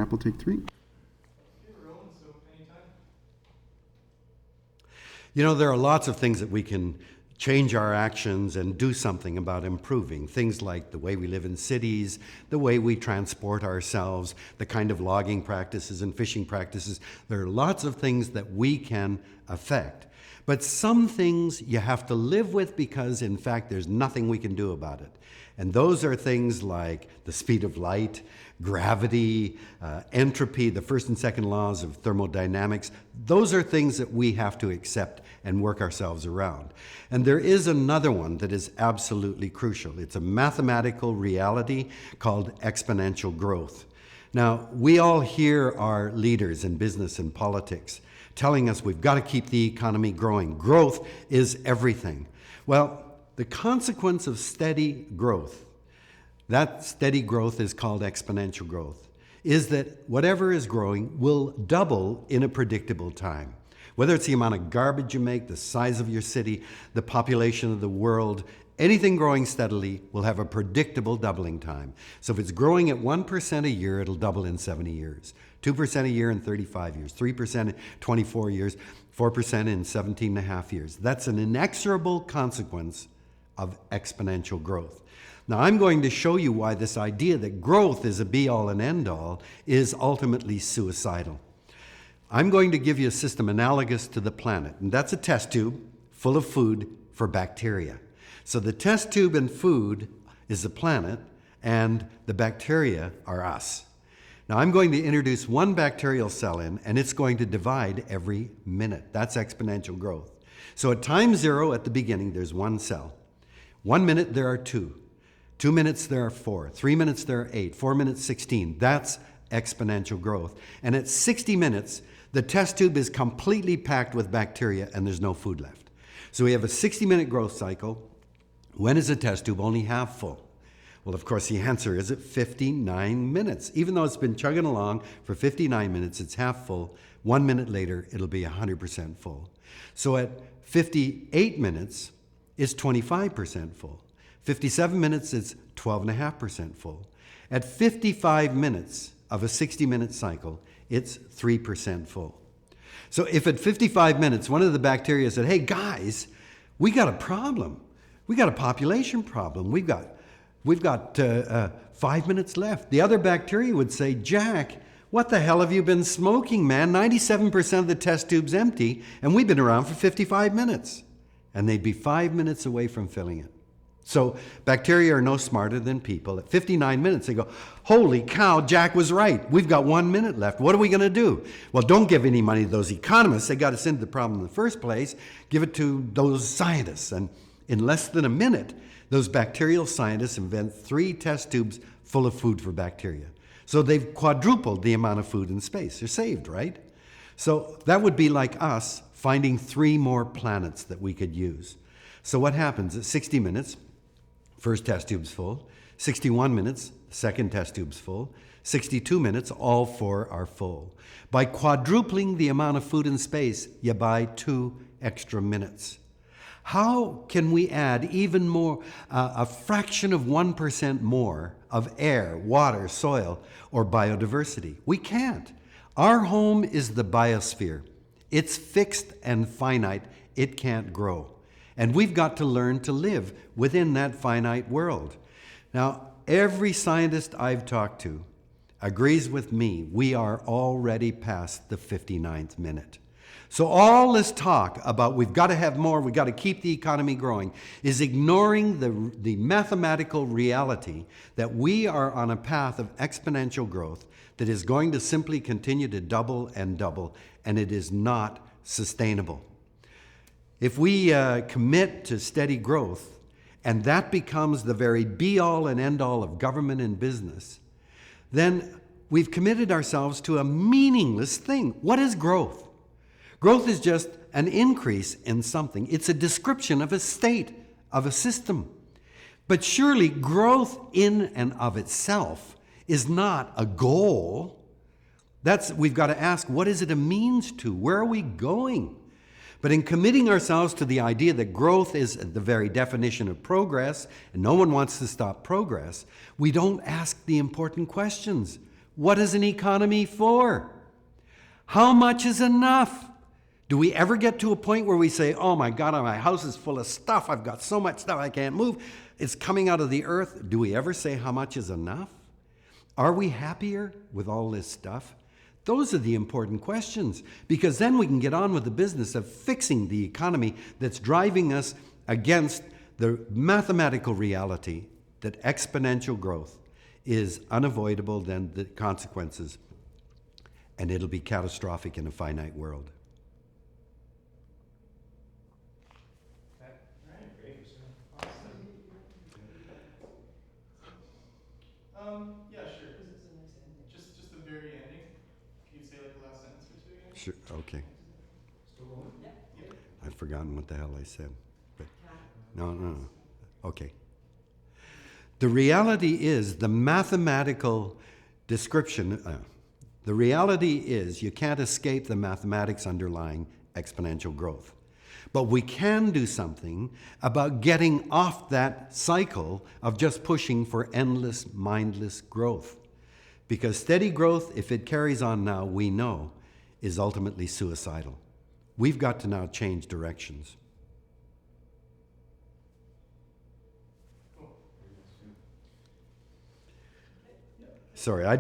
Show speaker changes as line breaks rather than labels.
Apple Take 3.
You know, there are lots of things that we can change our actions and do something about improving. Things like the way we live in cities, the way we transport ourselves, the kind of logging practices and fishing practices. There are lots of things that we can affect. But some things you have to live with because, in fact, there's nothing we can do about it. And those are things like the speed of light, gravity, entropy, the first and second laws of thermodynamics. Those are things that we have to accept and work ourselves around. And there is another one that is absolutely crucial. It's a mathematical reality called exponential growth. Now, we all hear our leaders in business and politics telling us we've got to keep the economy growing. Growth is everything. Well, the consequence of steady growth, that steady growth is called exponential growth, is that whatever is growing will double in a predictable time. Whether it's the amount of garbage you make, the size of your city, the population of the world, anything growing steadily will have a predictable doubling time. So if it's growing at 1% a year, it'll double in 70 years. 2% a year in 35 years, 3% in 24 years, 4% in 17 and a half years. That's an inexorable consequence of exponential growth. Now, I'm going to show you why this idea that growth is a be-all and end-all is ultimately suicidal. I'm going to give you a system analogous to the planet, and that's a test tube full of food for bacteria. So the test tube and food is the planet, and the bacteria are us. Now, I'm going to introduce one bacterial cell in, and it's going to divide every minute. That's exponential growth. So at time 0 at the beginning, there's one cell. 1 minute, there are 2. 2 minutes, there are 4. 3 minutes, there are 8. 4 minutes, 16. That's exponential growth. And at 60 minutes, the test tube is completely packed with bacteria, and there's no food left. So we have a 60-minute growth cycle. When is the test tube only half full? Well, of course, the answer is at 59 minutes. Even though it's been chugging along for 59 minutes, it's half full. 1 minute later, it'll be 100% full. So at 58 minutes, it's 25% full. 57 minutes, it's 12.5% full. At 55 minutes of a 60-minute cycle, it's 3% full. So if at 55 minutes, one of the bacteria said, hey, guys, we got a problem. We got a population problem. We've got 5 minutes left. The other bacteria would say, Jack, what the hell have you been smoking, man? 97% of the test tube's empty, and we've been around for 55 minutes. And they'd be 5 minutes away from filling it. So bacteria are no smarter than people. At 59 minutes, they go, holy cow, Jack was right. We've got 1 minute left. What are we going to do? Well, don't give any money to those economists. They got us into the problem in the first place. Give it to those scientists. And in less than a minute, those bacterial scientists invent 3 test tubes full of food for bacteria. So they've quadrupled the amount of food in space. They're saved, right? So that would be like us finding 3 more planets that we could use. So what happens at 60 minutes? First test tube's full. 61 minutes, second test tube's full. 62 minutes, all 4 are full. By quadrupling the amount of food in space, you buy 2 extra minutes. How can we add even more, a fraction of 1% more of air, water, soil, or biodiversity? We can't. Our home is the biosphere. It's fixed and finite. It can't grow. And we've got to learn to live within that finite world. Now, every scientist I've talked to agrees with me. We are already past the 59th minute. So all this talk about we've got to have more, we've got to keep the economy growing, is ignoring the mathematical reality that we are on a path of exponential growth that is going to simply continue to double, and it is not sustainable. If we commit to steady growth, and that becomes the very be-all and end-all of government and business, then we've committed ourselves to a meaningless thing. What is growth? Growth is just an increase in something. It's a description of a state, of a system. But surely growth in and of itself is not a goal. We've got to ask, what is it a means to? Where are we going? But in committing ourselves to the idea that growth is the very definition of progress, and no one wants to stop progress, we don't ask the important questions. What is an economy for? How much is enough? Do we ever get to a point where we say, oh my God, my house is full of stuff. I've got so much stuff I can't move. It's coming out of the earth. Do we ever say how much is enough? Are we happier with all this stuff? Those are the important questions, because then we can get on with the business of fixing the economy that's driving us against the mathematical reality that exponential growth is unavoidable, then the consequences, and it'll be catastrophic in a finite world.
Yeah, sure. Just the very ending. If you could say like the last sentence or two again.
Sure, okay.
Still going?
Yep.
I've forgotten what the hell I said. But no. Okay. The reality is the mathematical description, the reality is you can't escape the mathematics underlying exponential growth. But we can do something about getting off that cycle of just pushing for endless, mindless growth. Because steady growth, if it carries on now, we know, is ultimately suicidal. We've got to now change directions. Sorry, I